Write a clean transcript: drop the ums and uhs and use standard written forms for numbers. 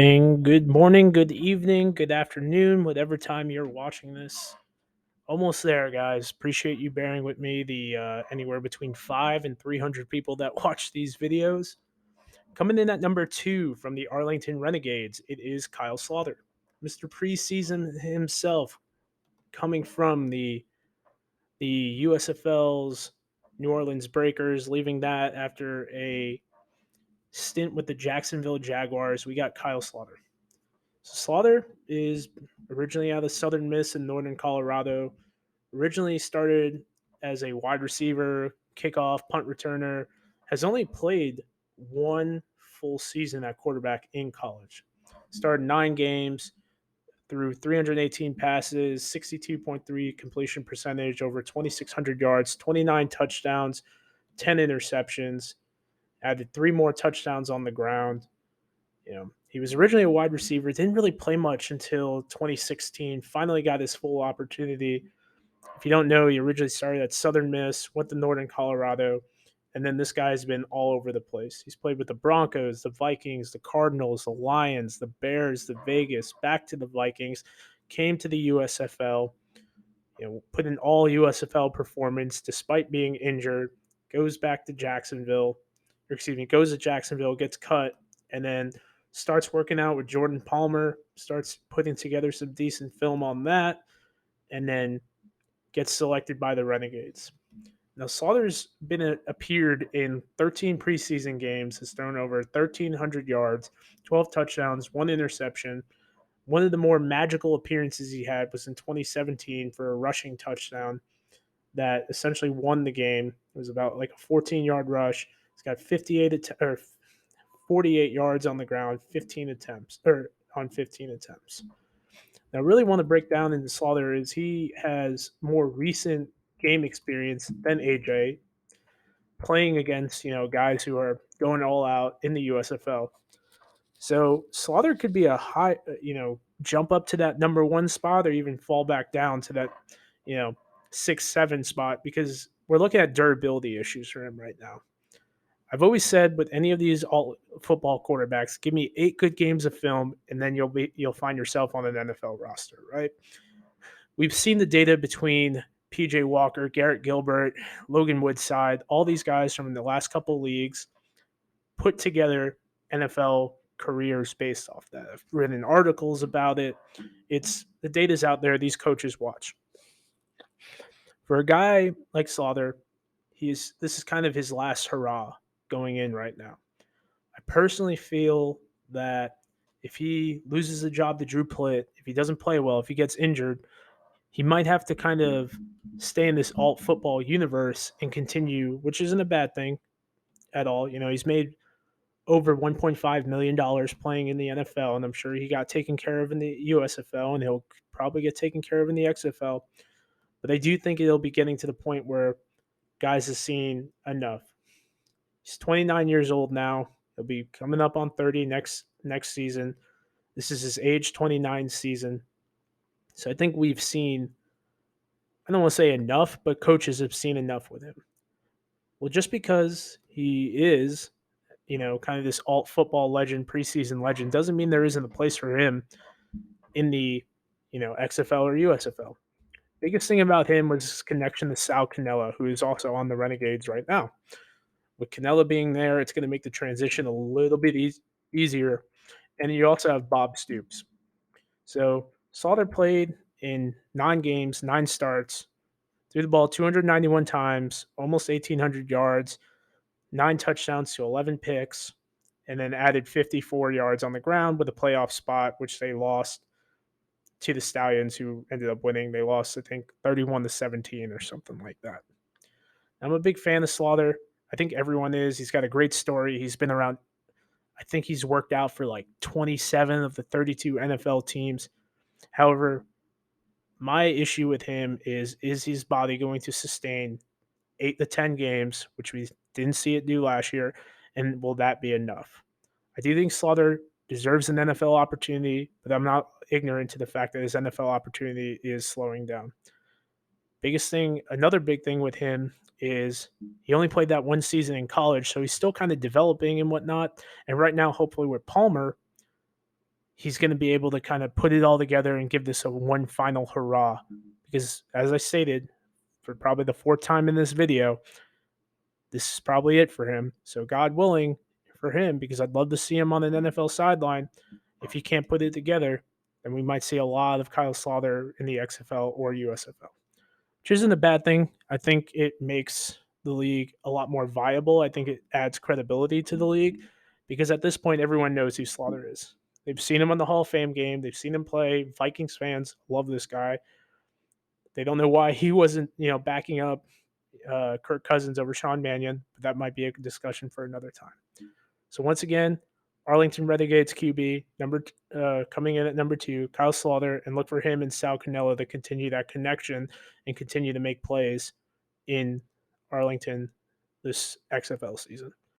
Good morning, good evening, good afternoon, whatever time you're watching this. Almost there, guys. Appreciate you bearing with me. The anywhere between 5 and 300 people that watch these videos. Coming in at number 2 from the Arlington Renegades, it is Kyle Slaughter, Mr. Preseason himself, coming from the USFL's New Orleans Breakers, leaving that after a stint with the Jacksonville Jaguars. We got Kyle Slaughter. So Slaughter is originally out of Southern Miss in northern Colorado. Originally started as a wide receiver, kickoff, punt returner. Has only played one full season at quarterback in college. Started 9 games, threw 318 passes, 62.3 completion percentage, over 2,600 yards, 29 touchdowns, 10 interceptions. Added 3 more touchdowns on the ground. He was originally a wide receiver, didn't really play much until 2016, finally got his full opportunity. If you don't know, he originally started at Southern Miss, went to Northern Colorado, and then this guy's been all over the place. He's played with the Broncos, the Vikings, the Cardinals, the Lions, the Bears, the Vegas, back to the Vikings, came to the USFL, put in all USFL performance despite being injured, goes back to Jacksonville, or excuse me, goes to Jacksonville, gets cut, and then starts working out with Jordan Palmer, starts putting together some decent film on that, and then gets selected by the Renegades. Now, Slaughter's appeared in 13 preseason games, has thrown over 1,300 yards, 12 touchdowns, 1 interception. One of the more magical appearances he had was in 2017 for a rushing touchdown that essentially won the game. It was about like a 14-yard rush. He's got 48 yards on the ground, 15 attempts or on 15 attempts. Now, I really want to break down into Slaughter is he has more recent game experience than AJ, playing against guys who are going all out in the USFL. So Slaughter could be a high, jump up to that number 1 spot, or even fall back down to that, you know, 6, 7 spot, because we're looking at durability issues for him right now. I've always said with any of these all football quarterbacks, give me 8 good games of film, and then you'll find yourself on an NFL roster, right? We've seen the data between PJ Walker, Garrett Gilbert, Logan Woodside, all these guys from the last couple leagues put together NFL careers based off that. I've written articles about it. It's the data's out there. These coaches watch. For a guy like Slaughter, this is kind of his last hurrah going in right now. I personally feel that if he loses the job to Drew Plitt, if he doesn't play well, if he gets injured, he might have to kind of stay in this alt football universe and continue, which isn't a bad thing at all. He's made over $1.5 million playing in the NFL, and I'm sure he got taken care of in the USFL, and he'll probably get taken care of in the XFL. But I do think it'll be getting to the point where guys have seen enough. He's 29 years old now. He'll be coming up on 30 next season. This is his age 29 season. So I think we've seen, I don't want to say enough, but coaches have seen enough with him. Well, just because he is, kind of this alt football legend, preseason legend, doesn't mean there isn't a place for him in the, XFL or USFL. Biggest thing about him was his connection to Sal Cannella, who is also on the Renegades right now. With Cannella being there, it's going to make the transition a little bit easier. And you also have Bob Stoops. So Slaughter played in 9 games, 9 starts, threw the ball 291 times, almost 1,800 yards, 9 touchdowns to 11 picks, and then added 54 yards on the ground with a playoff spot, which they lost to the Stallions, who ended up winning. They lost, I think, 31-17 or something like that. I'm a big fan of Slaughter. I think everyone is. He's got a great story. He's been around. I think he's worked out for like 27 of the 32 NFL teams. However, my issue with him is his body going to sustain 8 to 10 games, which we didn't see it do last year, and will that be enough? I do think Slaughter deserves an NFL opportunity, but I'm not ignorant to the fact that his NFL opportunity is slowing down. Another big thing with him is he only played that 1 season in college, so he's still kind of developing and whatnot. And right now, hopefully with Palmer, he's going to be able to kind of put it all together and give this a one final hurrah. Because as I stated, for probably the fourth time in this video, this is probably it for him. So God willing for him, because I'd love to see him on an NFL sideline. If he can't put it together, then we might see a lot of Kyle Slaughter in the XFL or USFL, which isn't a bad thing. I think it makes the league a lot more viable. I think it adds credibility to the league because at this point, everyone knows who Slaughter is. They've seen him on the Hall of Fame game. They've seen him play. Vikings fans love this guy. They don't know why he wasn't, backing up Kirk Cousins over Sean Mannion, but that might be a discussion for another time. So once again, Arlington Renegades QB coming in at number 2, Kyle Slaughter, and look for him and Sal Cannella to continue that connection and continue to make plays in Arlington this XFL season.